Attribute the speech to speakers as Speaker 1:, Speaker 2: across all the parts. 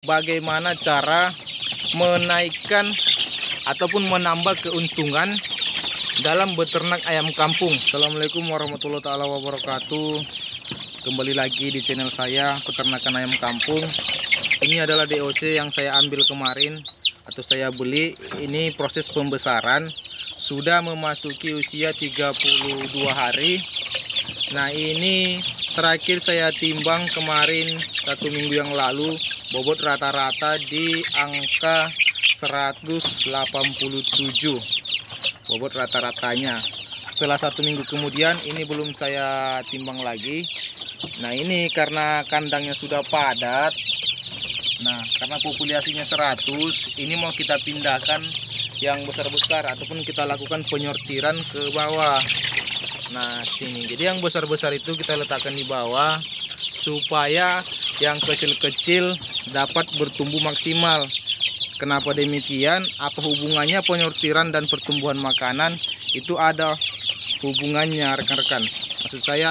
Speaker 1: Bagaimana cara menaikkan ataupun menambah keuntungan dalam beternak ayam kampung. Assalamualaikum warahmatullahi wabarakatuh. Kembali lagi di channel saya, peternakan ayam kampung. Ini adalah DOC yang saya ambil kemarin atau saya beli. Ini proses pembesaran sudah memasuki usia 32 hari. Nah, ini terakhir saya timbang kemarin 1 minggu yang lalu, bobot rata-rata di angka 187 bobot rata-ratanya. Setelah 1 minggu kemudian ini belum saya timbang lagi. Nah, ini karena kandangnya sudah padat. Nah, karena populasinya 100, ini mau kita pindahkan yang besar-besar ataupun kita lakukan penyortiran ke bawah. Nah, sini. Jadi yang besar-besar itu kita letakkan di bawah supaya yang kecil-kecil dapat bertumbuh maksimal. Kenapa demikian? Apa hubungannya penyortiran dan pertumbuhan makanan? Itu ada hubungannya, rekan-rekan. Maksud saya,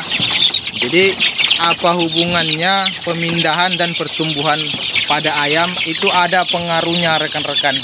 Speaker 1: jadi apa hubungannya pemindahan dan pertumbuhan pada ayam? Itu ada pengaruhnya, rekan-rekan.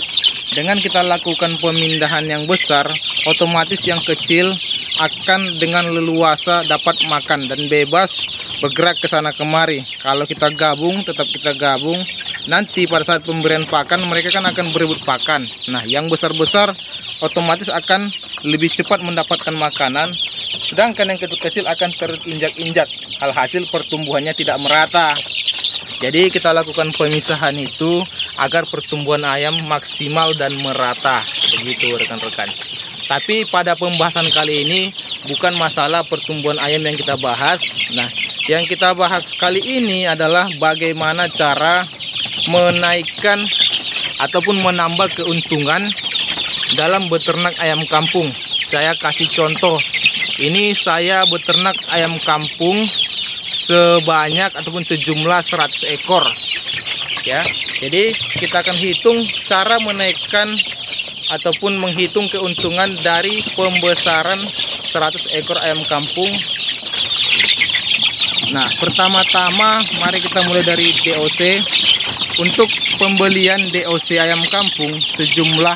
Speaker 1: Dengan kita lakukan pemindahan yang besar, otomatis yang kecil akan dengan leluasa dapat makan dan bebas bergerak ke sana kemari. Kalau kita gabung, tetap kita gabung. Nanti pada saat pemberian pakan mereka kan akan berebut pakan. Nah, yang besar-besar otomatis akan lebih cepat mendapatkan makanan, sedangkan yang kecil-kecil akan terinjak-injak. Alhasil pertumbuhannya tidak merata. Jadi kita lakukan pemisahan itu agar pertumbuhan ayam maksimal dan merata. Begitu, rekan-rekan. Tapi pada pembahasan kali ini bukan masalah pertumbuhan ayam yang kita bahas. Nah, yang kita bahas kali ini adalah bagaimana cara menaikkan ataupun menambah keuntungan dalam beternak ayam kampung. Saya kasih contoh. Ini saya beternak ayam kampung sebanyak ataupun sejumlah 100 ekor. Ya. Jadi kita akan hitung cara menaikkan ataupun menghitung keuntungan dari pembesaran 100 ekor ayam kampung. Nah, pertama-tama mari kita mulai dari DOC. Untuk pembelian DOC ayam kampung sejumlah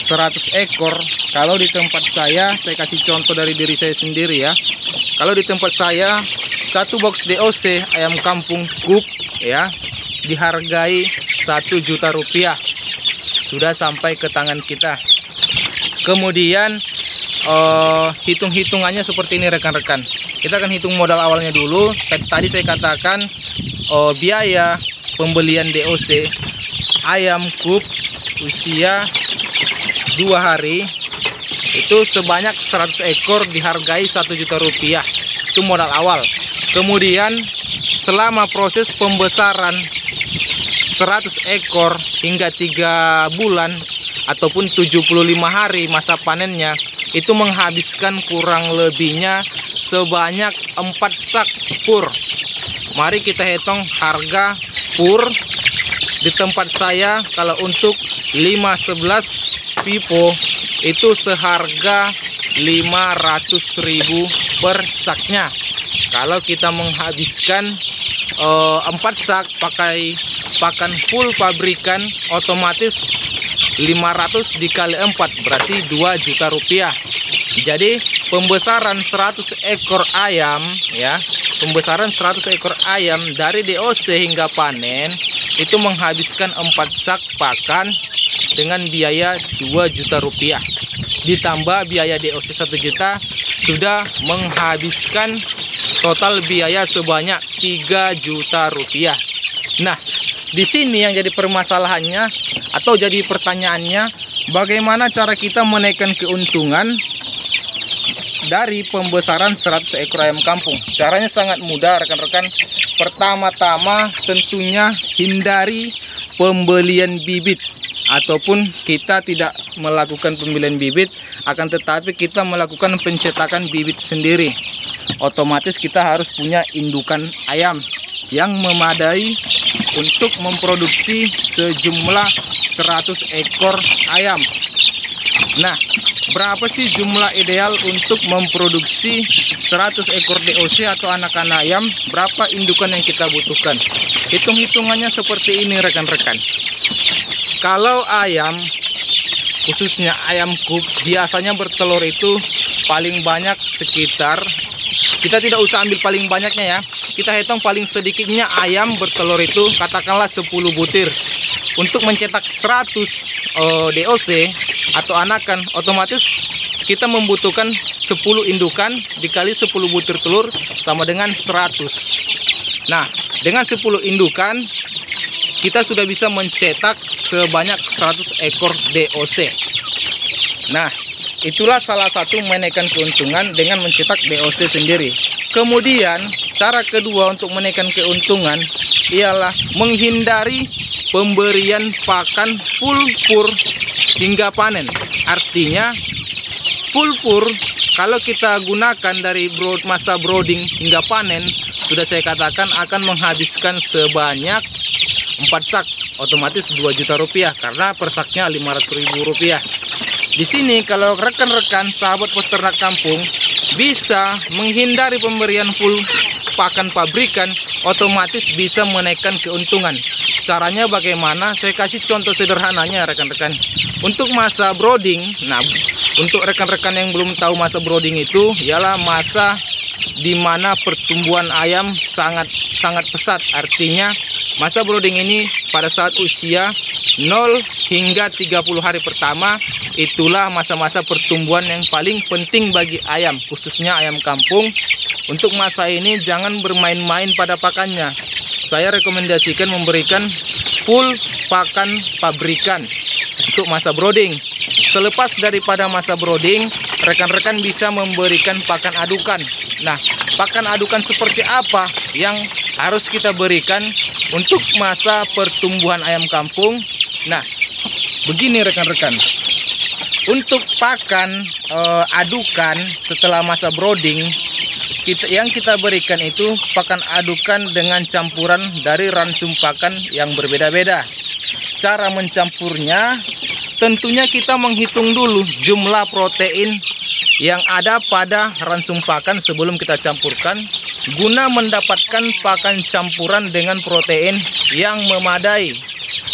Speaker 1: 100 ekor, kalau di tempat saya kasih contoh dari diri saya sendiri ya. Kalau di tempat saya, satu box DOC ayam kampung cup ya dihargai 1 juta rupiah. Sudah sampai ke tangan kita. Kemudian hitung-hitungannya seperti ini, rekan-rekan. Kita akan hitung modal awalnya dulu. Tadi saya katakan biaya pembelian DOC ayam cup usia 2 hari itu sebanyak 100 ekor dihargai 1 juta rupiah. Itu modal awal. Kemudian selama proses pembesaran 100 ekor hingga 3 bulan ataupun 75 hari masa panennya, itu menghabiskan kurang lebihnya sebanyak 4 sak pur. Mari kita hitung harga pur di tempat saya. Kalau untuk 511 pipo itu seharga 500.000 per saknya. Kalau kita menghabiskan 4 sak pakai pakan full pabrikan, otomatis 500 dikali 4 berarti 2 juta rupiah. Jadi pembesaran 100 ekor ayam ya, pembesaran 100 ekor ayam dari DOC hingga panen itu menghabiskan 4 sak pakan dengan biaya 2 juta rupiah. Ditambah biaya DOC 1 juta sudah menghabiskan total biaya sebanyak 3 juta rupiah. Nah, di sini yang jadi permasalahannya atau jadi pertanyaannya, bagaimana cara kita menaikkan keuntungan dari pembesaran 100 ekor ayam kampung? Caranya sangat mudah, rekan-rekan. Pertama-tama tentunya hindari pembelian bibit, ataupun kita tidak melakukan pembelian bibit, akan tetapi kita melakukan pencetakan bibit sendiri. Otomatis kita harus punya indukan ayam yang memadai untuk memproduksi sejumlah 100 ekor ayam. Nah, berapa sih jumlah ideal untuk memproduksi 100 ekor DOC atau anakan ayam, berapa indukan yang kita butuhkan. Hitung-hitungannya seperti ini rekan-rekan. Kalau ayam, khususnya ayam kuk, biasanya bertelur itu paling banyak sekitar, kita tidak usah ambil paling banyaknya ya, kita hitung paling sedikitnya ayam bertelur itu katakanlah 10 butir. Untuk mencetak 100 DOC atau anakan, otomatis kita membutuhkan 10 indukan dikali 10 butir telur sama dengan 100. Nah, dengan 10 indukan kita sudah bisa mencetak sebanyak 100 ekor DOC. Nah, itulah salah satu menaikkan keuntungan dengan mencetak DOC sendiri. Kemudian, cara kedua untuk menaikkan keuntungan ialah menghindari pemberian pakan full pur hingga panen. Artinya, full pur kalau kita gunakan dari masa brooding hingga panen, sudah saya katakan akan menghabiskan sebanyak 4 sak, otomatis 2 juta rupiah karena per saknya 500.000 rupiah. Di sini kalau rekan-rekan sahabat peternak kampung bisa menghindari pemberian full pakan pabrikan, otomatis bisa menaikkan keuntungan. Caranya bagaimana? Saya kasih contoh sederhananya rekan-rekan. Untuk masa brooding, nah untuk rekan-rekan yang belum tahu masa brooding itu ialah masa di mana pertumbuhan ayam sangat pesat. Artinya masa brooding ini pada saat usia 0 hingga 30 hari pertama, itulah masa-masa pertumbuhan yang paling penting bagi ayam, khususnya ayam kampung. Untuk masa ini jangan bermain-main pada pakannya. Saya rekomendasikan memberikan full pakan pabrikan untuk masa brooding. Selepas daripada masa brooding, rekan-rekan bisa memberikan pakan adukan. Nah, pakan adukan seperti apa yang harus kita berikan untuk masa pertumbuhan ayam kampung? Nah, begini rekan-rekan. Untuk pakan adukan setelah masa brooding, yang kita berikan itu pakan adukan dengan campuran dari ransum pakan yang berbeda-beda. Cara mencampurnya, tentunya kita menghitung dulu jumlah protein yang ada pada ransum pakan sebelum kita campurkan, guna mendapatkan pakan campuran dengan protein yang memadai.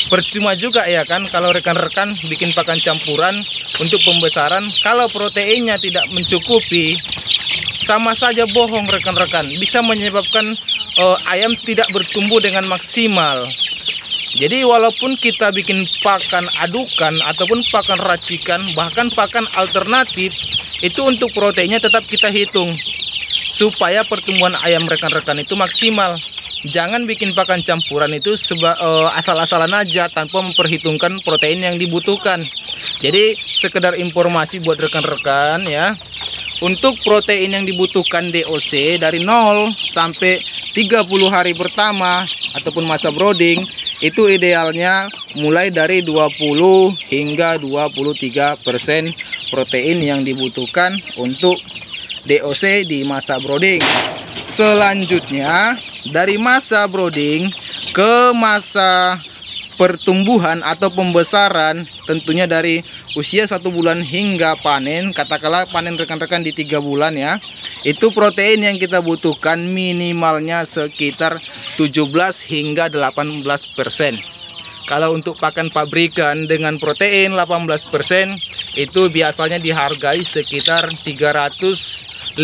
Speaker 1: Percuma juga ya kan kalau rekan-rekan bikin pakan campuran untuk pembesaran, kalau proteinnya tidak mencukupi, sama saja bohong rekan-rekan, bisa menyebabkan ayam tidak bertumbuh dengan maksimal. Jadi walaupun kita bikin pakan adukan ataupun pakan racikan, bahkan pakan alternatif, itu untuk proteinnya tetap kita hitung supaya pertumbuhan ayam rekan-rekan itu maksimal. Jangan bikin pakan campuran itu asal-asalan aja tanpa memperhitungkan protein yang dibutuhkan. Jadi sekedar informasi buat rekan-rekan ya. Untuk protein yang dibutuhkan DOC dari 0 sampai 30 hari pertama ataupun masa brooding, itu idealnya mulai dari 20 hingga 23% protein yang dibutuhkan untuk DOC di masa brooding. Selanjutnya, dari masa brooding ke masa pertumbuhan atau pembesaran, tentunya dari usia 1 bulan hingga panen, katakanlah panen rekan-rekan di 3 bulan ya, itu protein yang kita butuhkan minimalnya sekitar 17 hingga 18%. Kalau untuk pakan pabrikan dengan protein 18%, itu biasanya dihargai sekitar 350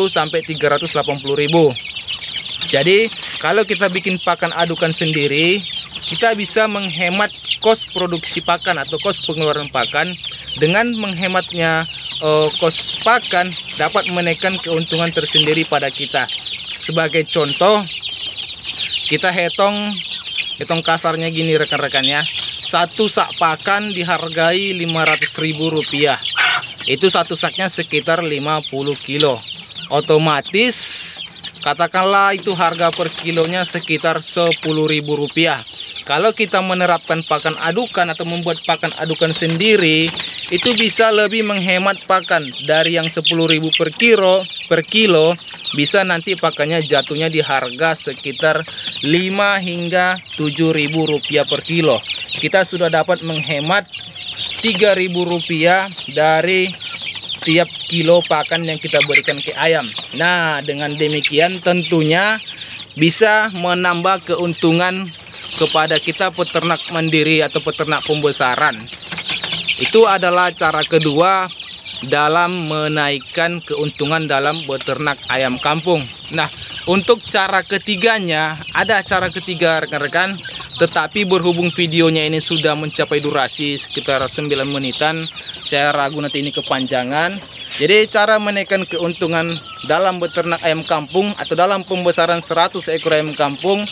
Speaker 1: sampai 380.000. Jadi kalau kita bikin pakan adukan sendiri, kita bisa menghemat kos produksi pakan atau kos pengeluaran pakan. Dengan menghematnya kos pakan dapat menaikkan keuntungan tersendiri pada kita. Sebagai contoh, kita hitung kasarnya gini rekan-rekan ya. Satu sak pakan dihargai 500.000 rupiah. Itu satu saknya sekitar 50 kilo. Otomatis katakanlah itu harga per kilonya sekitar 10.000 rupiah. Kalau kita menerapkan pakan adukan atau membuat pakan adukan sendiri, itu bisa lebih menghemat pakan. Dari yang 10.000 per kilo, bisa nanti pakannya jatuhnya di harga sekitar 5 hingga 7.000 rupiah per kilo. Kita sudah dapat menghemat 3.000 rupiah dari setiap kilo pakan yang kita berikan ke ayam. Nah, dengan demikian tentunya bisa menambah keuntungan kepada kita peternak mandiri atau peternak pembesaran. Itu adalah cara kedua dalam menaikkan keuntungan dalam beternak ayam kampung. Nah, untuk cara ketiganya, ada cara ketiga rekan-rekan, tetapi berhubung videonya ini sudah mencapai durasi sekitar 9 menitan, saya ragu nanti ini kepanjangan. Jadi cara menaikkan keuntungan dalam beternak ayam kampung atau dalam pembesaran 100 ekor ayam kampung,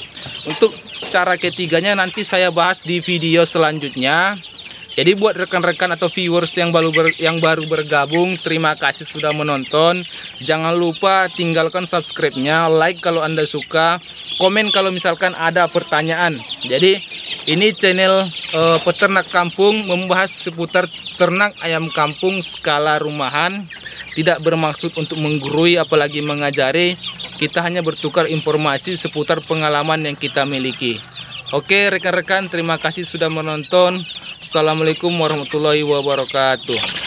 Speaker 1: untuk cara ketiganya nanti saya bahas di video selanjutnya. Jadi buat rekan-rekan atau viewers yang baru bergabung, terima kasih sudah menonton. Jangan lupa tinggalkan subscribe-nya, like kalau Anda suka, komen kalau misalkan ada pertanyaan. Jadi ini channel peternak kampung membahas seputar ternak ayam kampung skala rumahan. Tidak bermaksud untuk menggurui apalagi mengajari. Kita hanya bertukar informasi seputar pengalaman yang kita miliki. Oke rekan-rekan, terima kasih sudah menonton. Assalamualaikum warahmatullahi wabarakatuh.